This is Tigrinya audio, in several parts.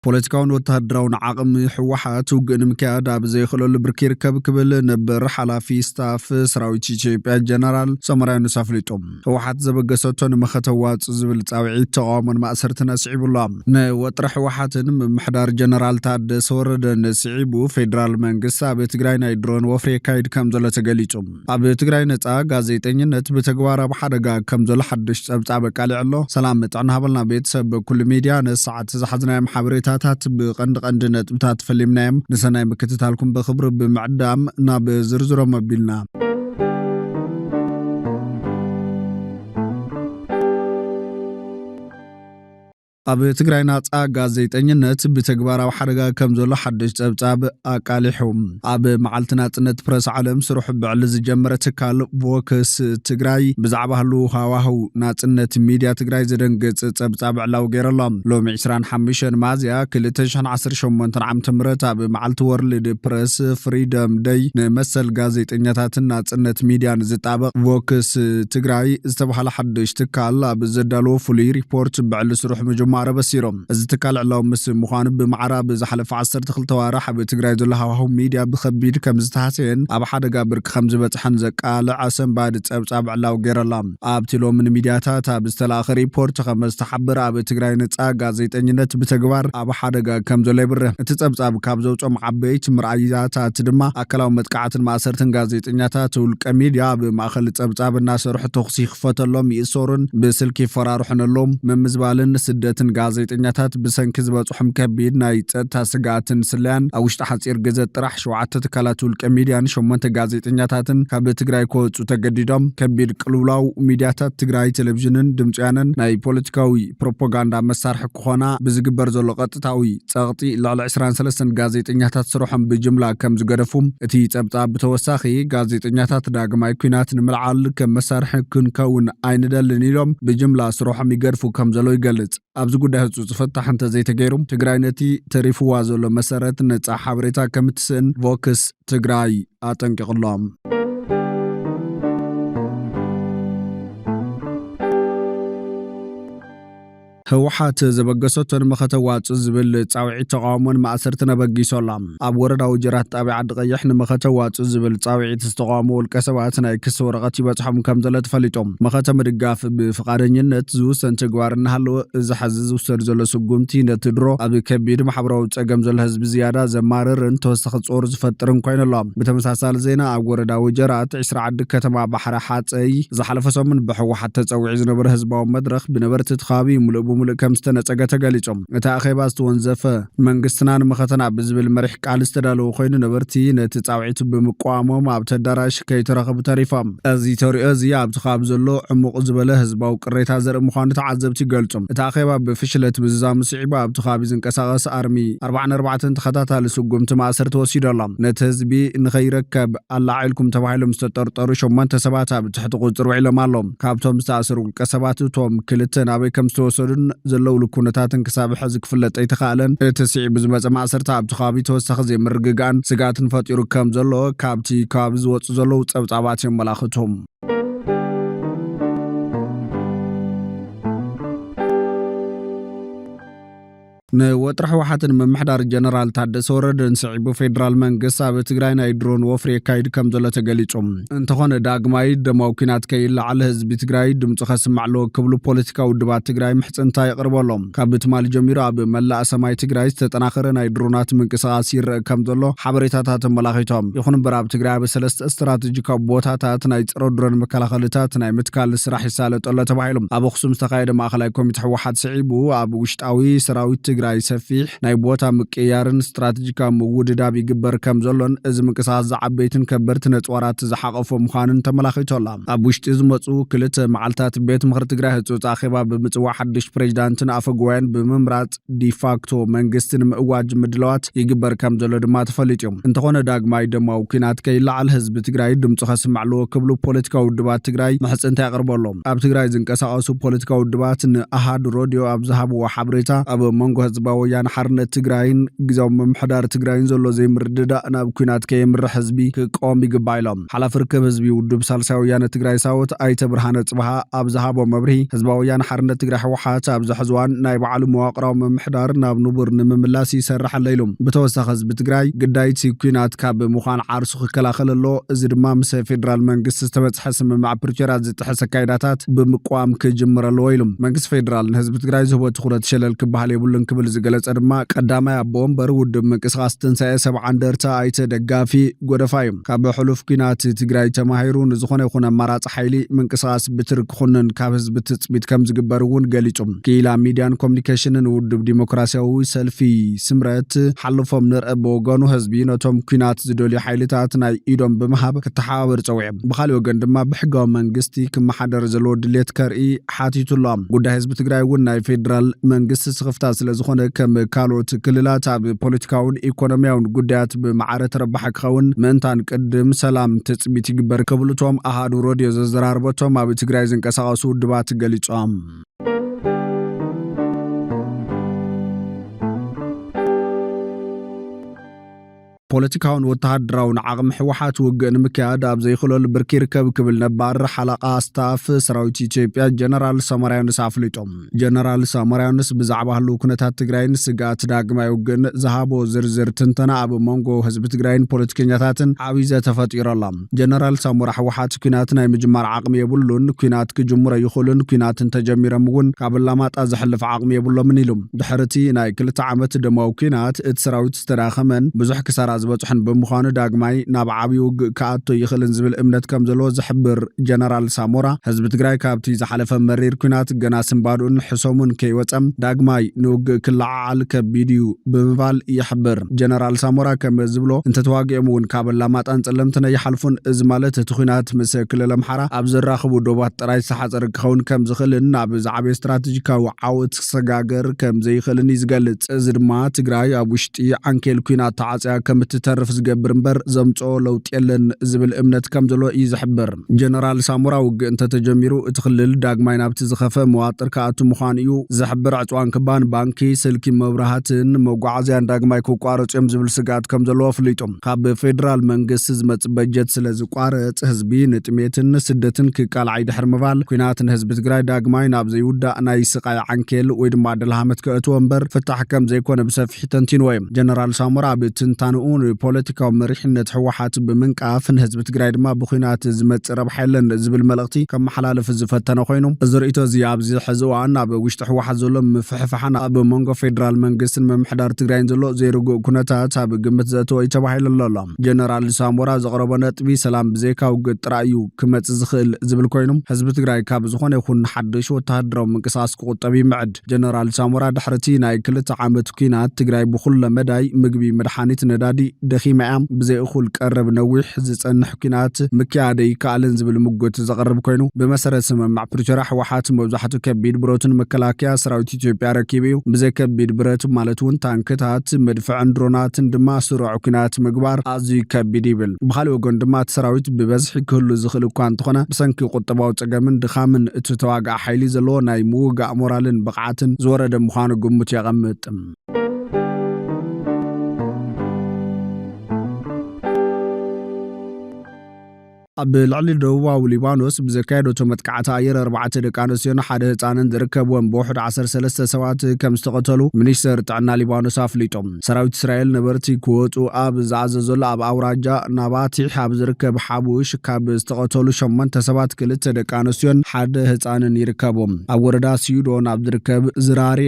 ፖለቲካውን ወታደራውን ዓቅሚ ሕወሓት ውግእ ንምክያድ ኣብ ዘይኽእለሉ ብርኪ ይርከብ ክብል ነበር ሓላፊ ስታፍ ሰራዊት ኢትዮጵያ ጀነራል ሰመራ ዩኑስ ኣፍሊጦም። ሕወሓት ዘበገሰቶ ንመኸተዋፅ ዝብል ጻውዒት ተቃውሞን ማእሰርትን ኣስዒቡላ። ንወጥረ ሕወሓትን ምምሕዳር ጀነራል ታደሰ ወረደን ስዒቡ ፌደራል መንግስቲ ኣብ ትግራይ ናይ ድሮን ወፍሪ የካይድ ከም ዘሎ ተገሊጹ። ኣብ ትግራይ ነጻ ጋዜጠኝነት ብተግባር ኣብ ሓደጋ ከም ዘሎ ሓድሽ ጸብጻብ ቃሊዕ ኣሎ። ሰላም ጥዕና ሃበልና ቤተሰብ ኩሉ ሚድያ ነሰዓት ዝሓዝናዮም ሓበሬታታት ብቐንዲ ነጥብታት ፈሊምናዮም ንሰናይ ምክትታልኩም ብኽብሪ ብምዕዳም ናብ ዝርዝሮም ኣቢልና። ኣብ ትግራይ ናጻ ጋዜጠኝነት ብተግባር ኣብ ሓደጋ ከም ዘሎ ሓድሽ ጸብጻብ ኣቃሊሑ። ኣብ መዓልቲ ናጽነት ፕረስ ዓለም ስሩሕ ብዕሊ ዝጀመረ ትካል ቮክስ ትግራይ ብዛዕባ ህልው ሃዋህው ናጽነት ሚድያ ትግራይ ዘደንግጽ ጸብጻብ ዕላው ገይረሎ። ሎሚ 25 ሚያዝያ 2018 ዓ.ም ኣብ መዓልቲ ወርልድ ፕረስ ፍሪደም ደይ ንመሰል ጋዜጠኛታትን ናጽነት ሚድያን ዝጣበቕ ቮክስ ትግራይ ዝተባህለ ሓድሽ ትካል ኣብ ዘዳለዎ ፍሉይ ሪፖርት ብዕሊ ስሩሕ ምጅማ በሲሮም እዚ ትካል ዕላው ምስ ምዃኑ ብማዕራብ ዝሓለፈ 12 ወርሕ ኣብ ትግራይ ዘሎ ሃዋህው ሚድያ ብከቢድ ከም ዝተሃሰየን ኣብ ሓደጋ ብርኪ ከም ዝበፅሐን ዘቃልዕ ኣሰንባዲ ጸብጻብ ዕላው ገይረላ። ኣብቲ ሎሚ ሚድያታት ኣብ ዝተላኸ ሪፖርት ከም ዝተሓበረ ኣብ ትግራይ ነጻ ጋዜጠኝነት ብተግባር ኣብ ሓደጋ ከም ዘሎ ይብርህ። እቲ ጸብጻብ ካብ ዘውጾም ዓበይቲ ምርኣያታት ድማ ኣካላዊ መጥቃዕትን ማእሰርትን ጋዜጠኛታት ውልቀ ሚድያ ኣብ ማእኸል ጸብጻብ እናሰርሑ ተኽሲ ይኽፈተሎም ይእሰሩን ብስልኪ ይፈራርሑነሎም ምምዝባልን ስደትን ጋዜጠኛታት ብሰንኪ ዝበጽሖም ከቢድ ናይ ጸጥታ ስጋትን ስልያን ኣብ ውሽጢ ሓጺር ግዜ ጥራሕ 7 ትካላት ውልቀ ሚድያን 8 ጋዜጠኛታትን ካብ ትግራይ ክወጹ ተገዲዶም ከቢድ ቅልውላው ሚድያታት ትግራይ ቴሌቪዥንን ድምጽያንን ናይ ፖለቲካዊ ፕሮፓጋንዳ መሳርሒ ክኾና ብዝግበር ዘሎ ቀጥታዊ ጸቕጢ ልዕሊ 23 ጋዜጠኛታት ስርሖም ብጅምላ ከም ዝገደፉ እቲ ጸብጻብ ብተወሳኺ ጋዜጠኛታት ዳግማይ ኩናት ንምልዓል ከም መሳርሒ ክንከውን ኣይንደልን ኢሎም ብጅምላ ስርሖም ይገድፉ ከም ዘሎ ይገልጽ። ኣብዚ ጉዳይ ህጹጽ ፍታሕ እንተዘይተገይሩ ትግራይ ነቲ ተሪፍዋ ዘሎ መሰረት ነጻ ሓበሬታ ከም እትስእን ቮክስ ትግራይ ኣጠንቂቕሎም። ሕወሓት ዘበገሰቶ ንመኸተዋፅ ዝብል ጻውዒት ተቃውሞን ማእሰርትን ኣበጊሶላ። ኣብ ወረዳ ወጀራት ጣብያ ዓዲ ቀይሕ ንመኸተዋፅ ዝብል ጻውዒት ዝተቃውሞ ውልቀ ሰባት ናይ ክስ ወረቐት ይበጽሖም ከም ዘሎ ተፈሊጦም። መኸተ ምድጋፍ ብፍቃደኝነት ዝውሰን ተግባር እናሃለወ እዚ ሕዚ ዝውሰድ ዘሎ ስጉምቲ ነቲ ድሮ ኣብ ከቢድ ማሕበራዊ ጸገም ዘሎ ህዝቢ ዝያዳ ዘማርርን ተወሳኺ ጾር ዝፈጥርን ኮይኑሎ። ብተመሳሳሊ ዜና ኣብ ወረዳ ወጀራት 20 ዓዲ ከተማ ባሕሪ ሓፀይ ዝሓለፈ ሰሙን ብሕወሓት ተጸዊዑ ዝነበረ ህዝባዊ መድረኽ ብነበርቲ ተኻቢ ሙሉእ ከም ዝተነጸገ ተገሊጾም። እቲ ኣኼባ ዝተወንዘፈ መንግስትና ንመኸተና ብዝብል መሪሕ ቃል ዝተዳለወ ኮይኑ ነበርቲ ነቲ ጻውዒት ብምቋሞም ኣብ ተዳራሽ ከይተረኸቡ ተሪፎም። እዚ ተሪኦ እዚ ኣብቲ ከባቢ ዘሎ ዕሙቕ ዝበለ ህዝባዊ ቅሬታ ዘርኢ ምዃኑ ተዓዘብቲ ይገልጹ። እቲ ኣኼባ ብፍሽለት ምዝዛሙ ስዒቡ ኣብቲ ከባቢ ዝንቀሳቐስ ኣርሚ 44 ተኸታታሊ ስጉምቲ ማእሰር ተወሲዶላ። ነቲ ህዝቢ ንኸይረከብ ኣላዒልኩም ተባሂሎም ዝተጠርጠሩ 8 ሰባት ኣብ ትሕቲ ቁፅር ውዒሎም ኣሎም። ካብቶም ዝተኣሰሩ ውልቀ ሰባት እቶም ክልተ ናበይ ከም ዝተወሰዱን ዘለው ልኩነታትን ክሳብ ሕዚ ክፍለጥ ኣይተኻእለን። እቲ ስዒቡ ዝመጸ ማእሰርታ ኣብቲ ከባቢ ተወሳኺ ዘይምርግጋእን ስጋትን ፈጢሩ ከም ዘሎ ካብቲ ከባቢ ዝወፁ ዘለው ጸብጻባት የመላኽቱም። ንወጥረ ሕወሓትን ምምሕዳር ጀነራል ታደሰ ወረደን ስዒቡ ፌደራል መንግስቲ ኣብ ትግራይ ናይ ድሮን ወፍሪ የካይድ ከም ዘሎ ተገሊጹ። እንተኾነ ዳግማይ ደማዊ ኩናት ከይለዓለ ህዝቢ ትግራይ ድምፁ ከስማዕ ኣለዎ ክብሉ ፖለቲካዊ ውድባት ትግራይ ምሕጽንታ የቕርበሎም። ካብ ትማሊ ጀሚሩ ኣብ መላእ ሰማይ ትግራይ ዝተጠናኸረ ናይ ድሮናት ምንቅስቓስ ይርአ ከም ዘሎ ሓበሬታታት ኣመላኺቶም። ይኹን እምበር ኣብ ትግራይ ኣብ 3 ስትራቴጂካዊ ቦታታት ናይ ፀረ ድሮን መከላኸልታት ናይ ምትካል ስራሕ ይሳለጥ ኣሎ ተባሂሉ ኣብ ኣኽሱም ዝተኻየደ ማእኸላይ ኮሚቴ ሕወሓት ስዒቡ ኣብ ውሽጣዊ ሰራዊት ትግራይ ሰፊሕ ናይ ቦታ ምቅያርን ስትራቴጂካዊ ምውድዳብ ይግበር ከም ዘሎን እዚ ምንቅስቓስ ዝዓበይትን ከበድቲ ነፅዋራት ዝሓቐፎ ምዃኑን ተመላኺቶላ። ኣብ ውሽጢ ዝመፁ ክልተ መዓልታት ቤት ምክሪ ትግራይ ህፁፅ ኣኼባ ብምፅዋዕ ሓድሽ ፕሬዚዳንትን ኣፈ ጉባኤን ብምምራፅ ዲፋክቶ መንግስቲ ንምእዋጅ ምድለዋት ይግበር ከም ዘሎ ድማ ተፈሊጡ እዩ። እንተኾነ ዳግማይ ደማዊ ኩናት ከይለዓል ህዝቢ ትግራይ ድምፁ ከስማዕ ኣለዎ ክብሉ ፖለቲካዊ ውድባት ትግራይ ምሕፅንታ የቕርበሎም። ኣብ ትግራይ ዝንቀሳቐሱ ፖለቲካዊ ውድባት ንኣሃዱ ሬድዮ ኣብ ዝሃብዎ ሓበሬታ ኣብ መንጎ ህዝቢ ህዝባዊ ወያነ ሓርነት ትግራይን ግዛዊ ምምሕዳር ትግራይን ዘሎ ዘይምርድዳእ ናብ ኩናት ከየምርሕ ህዝቢ ክቆም ይግባእ ኢሎም ሓላፍ ርክብ ህዝቢ ውድብ ሳልሳይ ወያነ ትግራይ ሳውት ኣይተ ብርሃነ ጽባሃ ኣብ ዝሃቦ መብርሂ ህዝባዊ ወያነ ሓርነት ትግራይ ሕወሓት ኣብ ዝሕዝዋን ናይ ባዕሉ መዋቕራዊ ምምሕዳር ናብ ንቡር ንምምላስ ይሰርሕ ኣሎ ኢሎም ብተወሳኺ ህዝቢ ትግራይ ግዳይቲ ኩናት ካብ ምዃን ዓርሱ ክከላኸል ኣሎ እዚ ድማ ምስ ፌደራል መንግስቲ ዝተበፅሐ ስምምዕ ፕሪቶርያ ዝጥሕስ ኣካይዳታት ብምቋም ክጅምር ኣለዎ ኢሎም መንግስቲ ፌደራል ንህዝቢ ትግራይ ዝህቦ ትኹረት ሸለል ክበሃል የብሉን ክብል ዝገለጸ ድማ ቀዳማይ ኣቦ ወንበር ውድብ ምንቅስቓስ ትንሳኤ ሰብዓ እንደርታ ኣይተ ደጋፊ ጎደፋ እዩ ካብ ሕሉፍ ኩናት ትግራይ ተማሂሩ ንዝኾነ ይኹን ኣማራፂ ሓይሊ ምንቅስቓስ ብትር ክኹንን ካብ ህዝቢ ትፅቢት ከም ዝግበር እውን ገሊጹ ክኢላ ሚድያን ኮሙኒኬሽንን ውድብ ዲሞክራሲያዊ ሰልፊ ስምረት ሓልፎም ንርአ ብወገኑ ህዝቢ ነቶም ኩናት ዝደልዩ ሓይልታት ናይ ኢዶም ብምሃብ ክተሓባበር ፀዊዑ ብኻልእ ወገን ድማ ብሕጋዊ መንግስቲ ክመሓደር ዘለዎ ድሌት ከርኢ ሓቲቱሎ ጉዳይ ህዝቢ ትግራይ እውን ናይ ፌደራል መንግስቲ ስኽፍታ ስለ ዝኾነ ከም ካልኦት ክልላት ኣብ ፖለቲካውን ኢኮኖሚያውን ጉዳያት ብማዕረ ተረባሕ ክኸውን ምእንታን ቅድም ሰላም ትፅቢት ይግበር ክብልቶም ኣሃዱ ሮድዮ ዘዘራርበቶም ኣብ ትግራይ ዝንቀሳቐሱ ውድባት ገሊፆም ፖለቲካውን ወተሃደራውን ዓቕሚ ሕወሓት ውግእ ንምክያድ ኣብ ዘይኽእለሉ ብርኪ ይርከብ ክብል ነባር ሓለቓ ስታፍ ሰራዊት ኢትዮጵያ ጀነራል ሳሞራ ዩኑስ ኣፍሊጦም ጀነራል ሳሞራ ዩኑስ ብዛዕባ ህልው ኩነታት ትግራይን ስጋት ዳግማይ ውግእን ዝሃቦ ዝርዝር ትንተና ኣብ መንጎ ህዝቢ ትግራይን ፖለቲከኛታትን ዓብዪ ዘተፈጢሩ ኣሎ ጀነራል ሳሞራ ሕወሓት ኩናት ናይ ምጅማር ዓቕሚ የብሉን ኩናት ክጅምሮ ይኽእሉን ኩናት እንተጀሚሮም እውን ካብ ኣላማጣ ዘሕልፍ ዓቕሚ የብሎምን ኢሎም ድሕርቲ ናይ 2 ዓመት ደማዊ ኩናት እቲ ሰራዊት ዝተዳኸመን ብዙሕ ክሳራ ዝበፅሑን ብምዃኑ ዳግማይ ናብ ዓብዪ ውግእ ከኣቶ ይኽእልን ዝብል እምነት ከም ዘለዎ ዝሕብር ጀነራል ሳሞራ ህዝቢ ትግራይ ካብቲ ዝሓለፈ መሪር ኩናት ገና ስምባዱን ሕሶሙን ከይወፀም ዳግማይ ንውግእ ክለዓዓል ከቢድ እዩ ብምባል ይሕብር ጀነራል ሳሞራ ከም ዝብሎ እንተተዋጊኦም እውን ካብ ኣላማጣን ጸለምትን ኣይሓልፉን እዚ ማለት እቲ ኩናት ምስ ክልል ኣምሓራ ኣብ ዘራኽቡ ዶባት ጥራይ ዝተሓፀረ ክኸውን ከም ዝኽእልን ኣብ ዝዓበየ ስትራቴጂካዊ ዓወት ክሰጋገር ከም ዘይኽእልን እዩ ዝገልጽ እዚ ድማ ትግራይ ኣብ ውሽጢ ዓንኬል ኩናት ተዓፅያ ከም እትተርፍ ዝገብር እምበር ዘምፅኦ ለውጢ የለን ዝብል እምነት ከም ዘሎ እዩ ዝሕብር ጀነራል ሳሞራ ውግእ እንተተጀሚሩ እቲ ክልል ዳግማይ ናብቲ ዝኸፈ መዋጥር ከኣቱ ምዃኑ እዩ ዝሕብር ዕፅዋን ክባን ባንኪ ስልኪ መብራህትን መጓዓዝያን ዳግማይ ክቋረፁ እዮም ዝብል ስጋት ከም ዘለዎ ኣፍሊጦም ካብ ፌደራል መንግስቲ ዝመፅእ በጀት ስለ ዝቋረፅ ህዝቢ ንጥሜትን ስደትን ክቃልዓይ ድሕር ምባል ኩናት ንህዝቢ ትግራይ ዳግማይ ናብ ዘይውዳእ ናይ ስቃይ ዓንኬል ወይ ድማ ደልሃመት ከእትዎ እምበር ፍታሕ ከም ዘይኮነ ብሰፊሕ ተንቲንዎ እዮም ጀነራል ሳሞራ ብትንታንኡ ፖለቲካዊ መሪሕነት ሕወሓት ብምንቃፍ ንህዝቢ ትግራይ ድማ ብኩናት ዝመፅእ ረብሓ የለን ዝብል መልእኽቲ ከም መሓላለፍ ዝፈተነ ኮይኑ እዚ ርእቶ እዚ ኣብዚ ሕዚ እዋን ኣብ ውሽጢ ሕወሓት ዘሎ ምፍሕፋሕን ኣብ መንጎ ፌደራል መንግስትን ምምሕዳር ትግራይን ዘሎ ዘይርጉእ ኩነታት ኣብ ግምት ዘእተወ እዩ ተባሂሉ ኣሎ ጀነራል ሳሞራ ዘቕረቦ ነጥቢ ሰላም ብዘይካ ውግእ ጥራይ እዩ ክመፅእ ዝኽእል ዝብል ኮይኑ ህዝቢ ትግራይ ካብ ዝኾነ ይኹን ሓድሽ ወተሃደራዊ ምንቅስቓስ ክቁጠብ ይምዕድ ጀነራል ሳሞራ ድሕርቲ ናይ 2 ዓመት ኩናት ትግራይ ብኩሉ መዳይ ምግቢ መድሓኒት ነዳዲ ደኺማ እያ ብዘይእኹል ቀረብ ነዊሕ ዝፀንሕ ኩናት ምክያደ ይከኣልን ዝብል ምጎት ዘቕርብ ኮይኑ ብመሰረት ስምምዕ ፕሪቶርያ ሕወሓት መብዛሕትኡ ከቢድ ብረቱን መከላከያ ሰራዊት ኢትዮጵያ ረኪቡ እዩ ብዘይ ከቢድ ብረት ማለት እውን ታንክታት መድፍዕን ድሮናትን ድማ ስሩዕ ኩናት ምግባር ኣዝዩ ከቢድ ይብል ብኻልእ ወገን ድማ እቲ ሰራዊት ብበዝሒ ክህሉ ዝኽእል እኳ እንተኾነ ብሰንኪ ቁጠባዊ ፀገምን ድኻምን እቲ ተዋጋእ ሓይሊ ዘለዎ ናይ ምውጋእ ሞራልን ብቕዓትን ዝወረደ ምዃኑ ግምት የቐምጥ ኣብ ልዕሊ ደቡባዊ ሊባኖስ ብዘካየደቶ መጥቃዕቲ ኣየር 4 ደቂ ኣንስትዮን ሓደ ህፃንን ዝርከብዎም ብውሕድ 13 ሰባት ከም ዝተቐተሉ ሚኒስተር ጥዕና ሊባኖስ ኣፍሊጦም ሰራዊት እስራኤል ነበርቲ ክወፁ ኣብ ዝኣዘዘሉ ኣብ ኣውራጃ ናባቲሕ ኣብ ዝርከብ ሓቡሽ ካብ ዝተቐተሉ 8 ሰባት 2 ደቂ ኣንስትዮን ሓደ ህፃንን ይርከቦም ኣብ ወረዳ ሲዩዶን ኣብ ዝርከብ ዝራሬ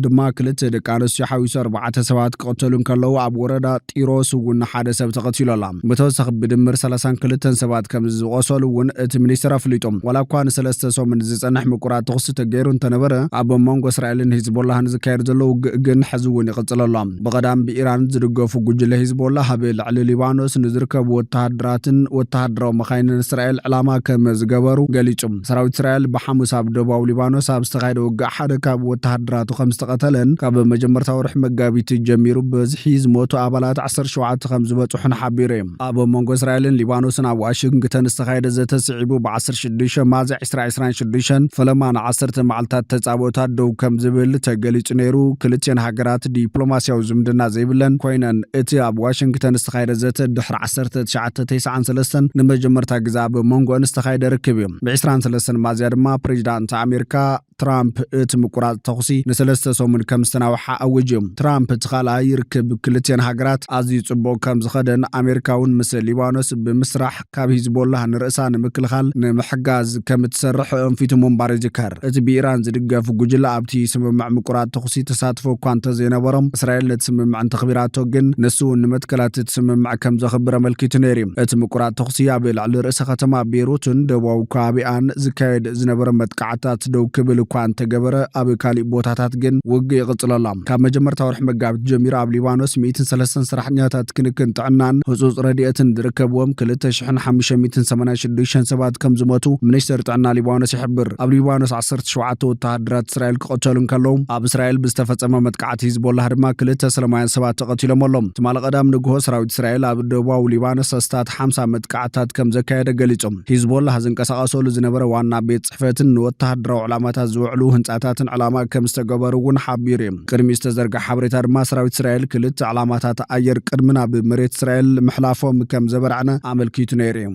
ድማ 2 ደቂ ኣንስትዮ ሓዊሱ 4 ሰባት ክቐተሉ ከለዉ ኣብ ወረዳ ጢሮስ እውን ሓደ ሰብ ተቐቲሉ ኣሎ ብተወሳኺ ብድምር 32 ሰባት ዝቆሰሉ እውን እቲ ሚኒስተር ኣፍሊጦም ዋላ እኳ ንሰለስተ ሰሙን ዝጸንሕ ምቁራት ተኽሲ ተገይሩ እንተነበረ ኣብ መንጎ እስራኤልን ሂዝቦላህን ዝካየድ ዘሎ ውግእ ግን ሕዚ እውን ይቕፅል ኣሎ ብቐዳም ብኢራን ዝድገፉ ጉጅለ ሂዝቦላ ኣብ ልዕሊ ሊባኖስ ንዝርከቡ ወተሃደራትን ወተሃደራዊ መኻይንን እስራኤል ዕላማ ከም ዝገበሩ ገሊጹ ሰራዊት እስራኤል ብሓሙስ ኣብ ደቡባዊ ሊባኖስ ኣብ ዝተኻየደ ውግእ ሓደ ካብ ወተሃደራቱ ከም ዝተቐተለን ካብ መጀመርታ ወርሒ መጋቢት ጀሚሩ በዝሒ ዝሞቱ ኣባላት 17 ከም ዝበፅሑን ሓቢሩ እዩ ኣብ መንጎ እስራኤልን ሊባኖስን ኣብ ዋሽንግተን ዋሽንግተን ዝተኻየደ ዘተስዒቡ ብ16 ማዝዕ 2026 ፈለማን 10 መዓልታት ተጻቦታት ደው ከም ዝብል ተገሊጹ ነይሩ። ክልቲአን ሃገራት ዲፕሎማስያዊ ዝምድና ዘይብለን ኮይነን እቲ ኣብ ዋሽንግተን ዝተኻየደ ዘተ ድሕሪ 1993 ንመጀመርታ ግዜ ኣብ መንጎአን ዝተኻየደ ርክብ እዩ። ብ23 ማዝያ ድማ ፕሬዚዳንት ኣሜሪካ ትራምፕ እቲ ምቁራጽ ተኹሲ ንሰለስተ ሰሙን ከም ዝተናውሓ ኣውጅ። ትራምፕ እቲ ካልኣይ ርክብ ክልቲአን ሃገራት ኣዝዩ ጽቡቕ ከም ዝኸደን ኣሜሪካውን ምስ ሊባኖስ ብምስራሕ ካብ ሂዝቦላህ ንርእሳ ንምክልኻል ንምሕጋዝ ከም እትሰርሕ ኣንፊቱ ምንባር ይዝከር። እቲ ብኢራን ዝድገፍ ጉጅለ ኣብቲ ስምምዕ ምቁራጽ ተኹሲ ተሳትፎ እኳ እንተዘይነበሮም እስራኤል ነቲ ስምምዕ እንተኽቢራቶ ግን ንሱ ንመትከላት እቲ ስምምዕ ከም ዘኽብር ኣመልኪቱ ነይሩ። እቲ ምቁራጽ ተኹሲ ኣብ ልዕሊ ርእሰ ከተማ ቤይሩትን ደቡባዊ ከባቢኣን ዝካየድ ዝነበረ መጥቃዕትታት ደው ክብል እኳ እንተገበረ ኣብ ካሊእ ቦታታት ግን ውግእ ይቕጽል ኣሎ። ካብ መጀመርታ ወርሒ መጋቢት ጀሚሩ ኣብ ሊባኖስ 103 ሰራሕተኛታት ክንክን ጥዕናን ህጹጽ ረድኤትን ዝርከብዎም 2586 ሰባት ከም ዝሞቱ ሚኒስትር ጥዕና ሊባኖስ ይሕብር። ኣብ ሊባኖስ 17 ወተሃደራት እስራኤል ክቐተሉ እንከለዉ ኣብ እስራኤል ብዝተፈጸመ መጥቃዕቲ ሂዝቦላህ ድማ 2 ሰላማውያን ሰባት ተቐቲሎም ኣሎም። ትማል ቀዳም ንግሆ ሰራዊት እስራኤል ኣብ ደቡባዊ ሊባኖስ ኣስታት 50 መጥቃዕትታት ከም ዘካየደ ገሊጾም። ሂዝቦላህ ዝንቀሳቐሰሉ ዝነበረ ዋና ቤት ጽሕፈትን ንወተሃደራዊ ዕላማታት ዝውዕሉ ህንጻታትን ዕላማ ከም ዝተገበሩ እውን ሓቢሩ እዩ። ቅድሚ ዝተዘርግሐ ሓበሬታ ድማ ሰራዊት እስራኤል ክልተ ዕላማታት ኣየር ቅድሚ ናብ መሬት እስራኤል ምሕላፎም ከም ዘበርዐነ ኣመልኪቱ ነይሩ እዩ።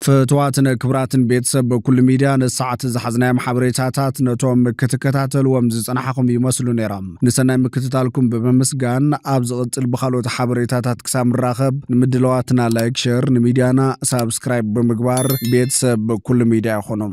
ፍትዋትን ክብራትን ቤተሰብ በኩል ሚድያ ንሰዓት ዝሓዝናዮም ሓበሬታታት ነቶም ክትከታተልዎም ዝጸናሕኹም ይመስሉ ነይሮም። ንሰናይ ምክትታልኩም ብምስጋን ኣብ ዝቕጽል ብኻልኦት ሓበሬታታት ክሳብ ንራኸብ ንምድለዋትና ላይክ ሼር ንሚድያና ሳብስክራይብ ብምግባር ቤተሰብ በኩል ሚድያ ይኹኑ።